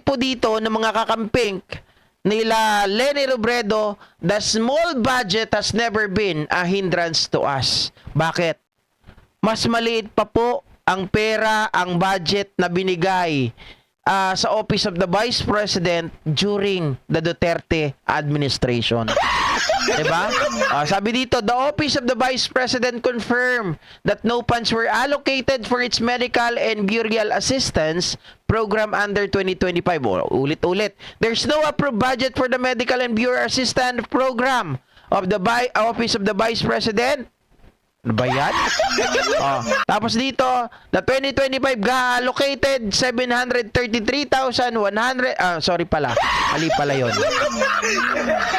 po dito ng mga kakamping nila Leni Robredo, the small budget has never been a hindrance to us. Bakit? Mas maliit pa po ang pera, ang budget na binigay sa Office of the Vice President during the Duterte administration. Diba? Sabi dito, the Office of the Vice President confirmed that no funds were allocated for its medical and burial assistance program under 2025. Ulit-ulit. There's no approved budget for the medical and burial assistance program of the Office of the Vice President. Ano ba yan? Tapos dito, the 2025 allocated 733,100, sorry pala, mali pala yun.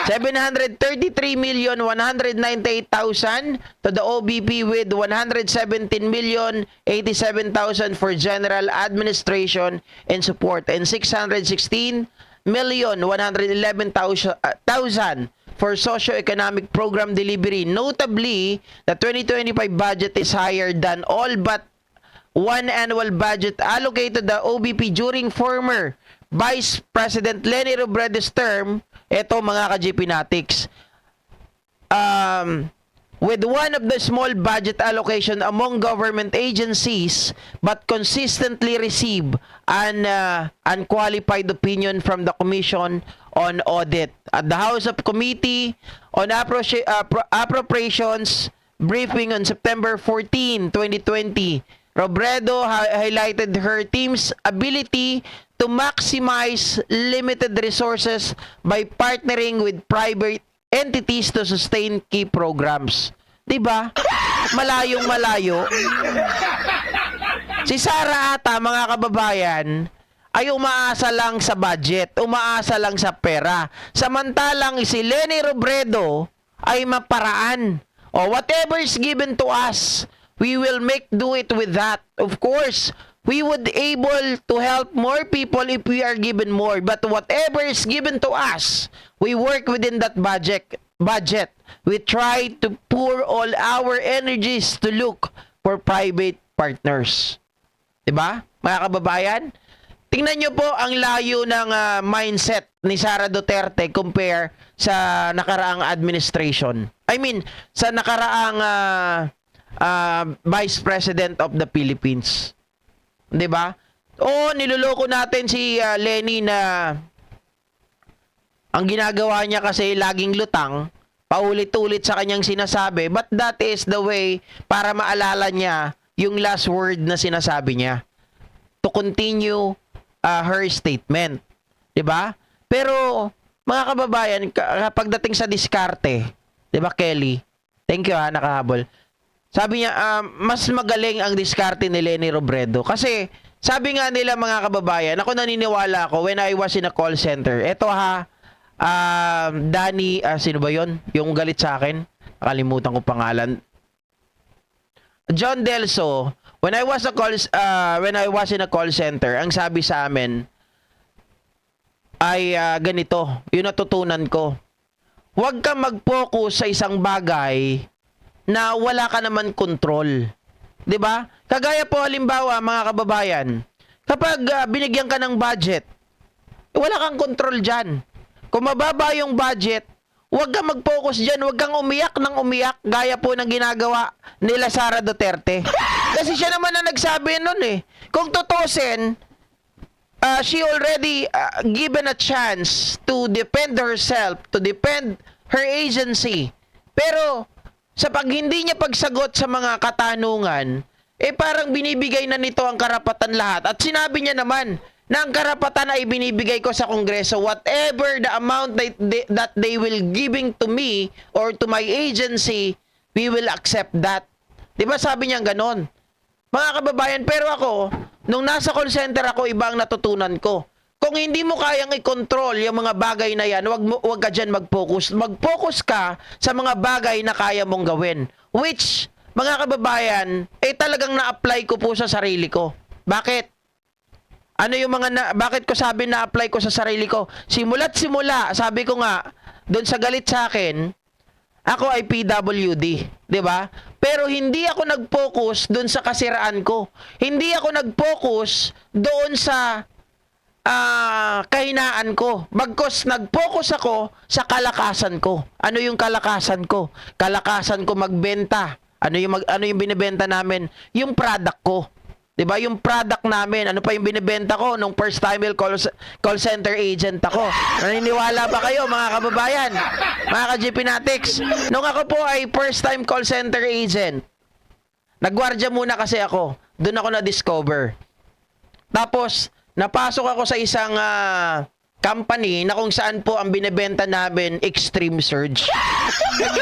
733,198,000 to the OBP with 117,087,000 for general administration and support and 616,111,000 for socio-economic program delivery. Notably, the 2025 budget is higher than all but one annual budget allocated the OBP during former Vice President Leni Robredo's term. Ito mga ka-GPnatics. With one of the small budget allocation among government agencies but consistently receive an unqualified opinion from the Commission on Audit. At the House of Committee on Appropriations briefing on September 14, 2020, Robredo highlighted her team's ability to maximize limited resources by partnering with private entities to sustain key programs. Diba? Malayong malayo. Si Sara ata, mga kababayan, ay umaasa lang sa budget, umaasa lang sa pera. Samantalang si Leni Robredo ay maparaan. Whatever is given to us, we will make do it with that. Of course, we would able to help more people if we are given more. But whatever is given to us, we work within that budget. We try to pour all our energies to look for private partners. Diba, mga kababayan? Tingnan nyo po ang layo ng mindset ni Sara Duterte compare sa nakaraang administration. I mean, sa nakaraang Vice President of the Philippines. 'Di ba? Niloloko natin si Leni na ang ginagawa niya kasi laging lutang, paulit-ulit sa kanyang sinasabi, but that is the way para maalala niya yung last word na sinasabi niya to continue her statement. 'Di ba? Pero mga kababayan, pagdating sa diskarte, 'di ba, Kelly? Thank you nakahabol. Sabi niya, mas magaling ang diskarte ni Leni Robredo. Kasi, sabi nga nila mga kababayan, ako naniniwala ako when I was in a call center. Eto Danny, sino ba yon? Yung galit sa akin. Nakalimutan ko pangalan. John Delso, when I was in a call center, ang sabi sa amin ay ganito, yung natutunan ko. Huwag kang mag-focus sa isang bagay na wala ka naman control. 'Di ba? Kagaya po halimbawa mga kababayan, kapag binigyan ka ng budget, wala kang control diyan. Kung mababa yung budget, huwag kang mag-focus diyan, huwag kang umiyak ng umiyak gaya po ng ginagawa nila Sara Duterte. Kasi siya naman ang nagsabi noon Kung tutusin, she already given a chance to defend herself, to defend her agency. Pero sa pag hindi niya pagsagot sa mga katanungan, parang binibigay na nito ang karapatan lahat. At sinabi niya naman na ang karapatan ay binibigay ko sa Kongreso. Whatever the amount that they will giving to me or to my agency, we will accept that. Diba sabi niya ganon? Mga kababayan, pero ako, nung nasa call center ako, iba ang natutunan ko. Kung hindi mo kayang i-control yung mga bagay na yan, wag ka dyan mag-focus. Mag-focus ka sa mga bagay na kaya mong gawin. Which, mga kababayan, talagang na-apply ko po sa sarili ko. Bakit? Ano yung bakit ko sabi na-apply ko sa sarili ko? Simula't simula, sabi ko nga, doon sa galit sa akin, ako ay PWD, 'di ba? Pero hindi ako nag-focus doon sa kasiraan ko. Hindi ako nag-focus doon sa kahinaan ko. Bagkos nag-focus ako sa kalakasan ko. Ano yung kalakasan ko? Kalakasan ko magbenta. Ano yung binebenta namin? Yung product ko. 'Di ba? Yung product namin, ano pa yung binebenta ko nung first time call center agent ako. Naniniwala ba kayo mga kababayan? Mga ka-GP Natics, nung ako po ay first time call center agent, nagwardya muna kasi ako. Doon ako na-discover. Tapos, napasok ako sa isang company na kung saan po ang binebenta namin extreme surge.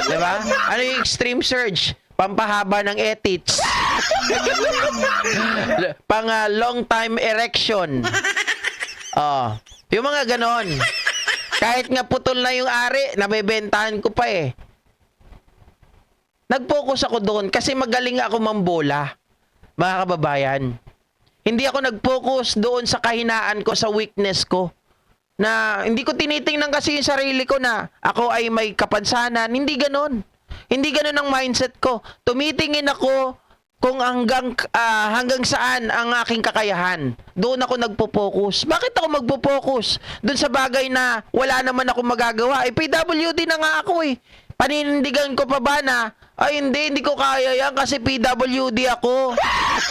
'Di ba? Ano yung extreme surge? Pampahaba ng etits. Pang long time erection. Yung mga ganon. Kahit nga putol na yung ari, nabebentahan ko pa eh. Nag-focus ako doon kasi magaling ako mambola. Mga kababayan. Hindi ako nag-focus doon sa kahinaan ko, sa weakness ko. Na hindi ko tinitingnan kasi yung sarili ko na ako ay may kapansanan. Hindi ganon. Hindi ganon ang mindset ko. Tumitingin ako kung hanggang saan ang aking kakayahan. Doon ako nagpo-focus. Bakit ako magpo-focus? Doon sa bagay na wala naman ako magagawa. PWD na nga ako eh. Paninindigan ko pa ba na, ay hindi ko kaya yan kasi PWD ako.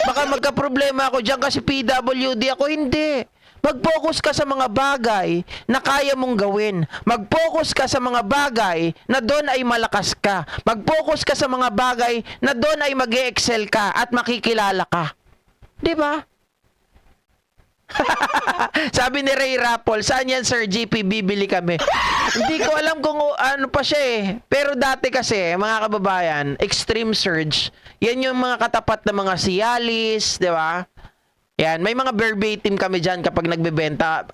Baka magka-problema ako dyan kasi PWD ako. Hindi. Mag-focus ka sa mga bagay na kaya mong gawin. Mag-focus ka sa mga bagay na doon ay malakas ka. Mag-focus ka sa mga bagay na doon ay mag-e-excel ka at makikilala ka. 'Di ba? Sabi ni Ray Rappol, saan yan Sir GP bibili kami? Hindi ko alam kung ano pa siya eh. Pero dati kasi, mga kababayan, extreme surge, yan yung mga katapat na mga Cialis, 'di ba? Yan, may mga verbatim kami dyan kapag nagbebenta.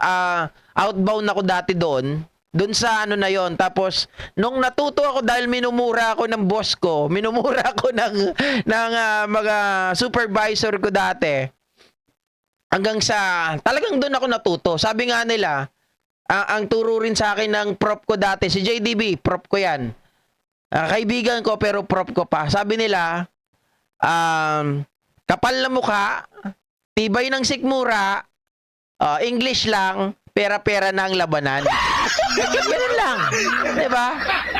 Outbound ako dati doon sa ano na yon. Tapos, nung natuto ako dahil minumura ako ng boss ko, minumura ako ng mga supervisor ko dati, hanggang sa, talagang doon ako natuto. Sabi nga nila, ang turo rin sa akin ng prop ko dati, si JDB, prop ko yan. Kaibigan ko pero prop ko pa. Sabi nila, kapal na mukha, tibay ng sikmura, English lang, pera-pera na ang labanan. Ganun lang. Diba?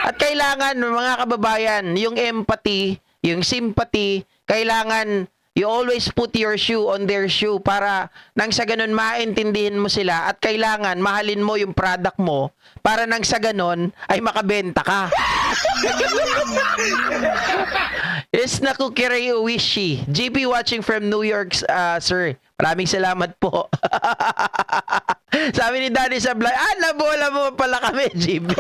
At kailangan, mga kababayan, yung empathy, yung sympathy, kailangan you always put your shoe on their shoe para nang sa ganun maintindihin mo sila at kailangan mahalin mo yung product mo para nang sa ganun ay makabenta ka. Is naku Kirei Uwishi. GP watching from New York, sir. Maraming salamat po. Sabi ni Daddy sa vlog, nabola mo pala kami, GB.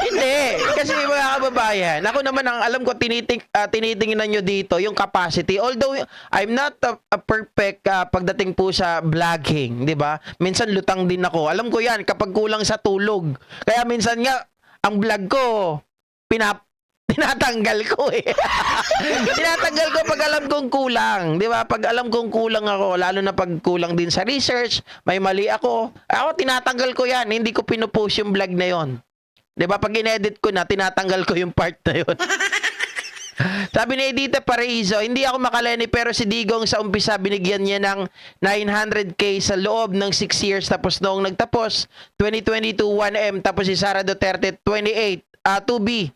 Hindi. Kasi mga kababayan, ako naman ang alam ko, tinitingnan nyo dito, yung capacity. Although, I'm not a perfect pagdating po sa vlogging, di ba? Minsan lutang din ako. Alam ko yan, kapag kulang sa tulog. Kaya minsan nga, ang vlog ko, tinatanggal ko eh. Tinatanggal ko pag alam kong kulang. Di ba? Pag alam kong kulang ako, lalo na pag kulang din sa research, may mali ako tinatanggal ko yan. Hindi ko pinupost yung vlog na yon. Di ba? Pag inedit ko na, tinatanggal ko yung part na yon. Sabi ni Edita Paraiso, hindi ako makaleni pero si Digong sa umpisa binigyan niya ng 900k sa loob ng 6 years tapos noong nagtapos 2022 1M tapos si Sara Duterte 28 2B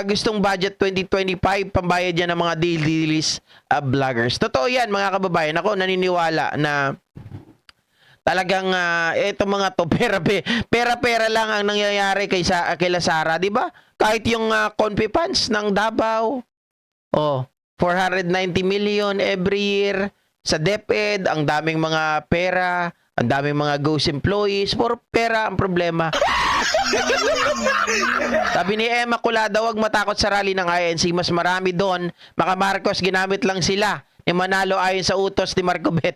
gustong budget 2025 pambayad yan ng mga dailies vloggers. Totoo yan mga kababayan. Ako naniniwala na talagang etong mga to pera lang ang nangyayari kay Sara, di ba? Kahit yung Confi funds ng Davao, 490 million every year sa DepEd, ang daming mga pera, ang daming mga ghost employees, puro pera ang problema. Sabi ni Emma Culada, wag matakot sa rally ng INC, mas marami doon. Maka Marcos, ginamit lang sila ni Manalo ayon sa utos ni Marcobet.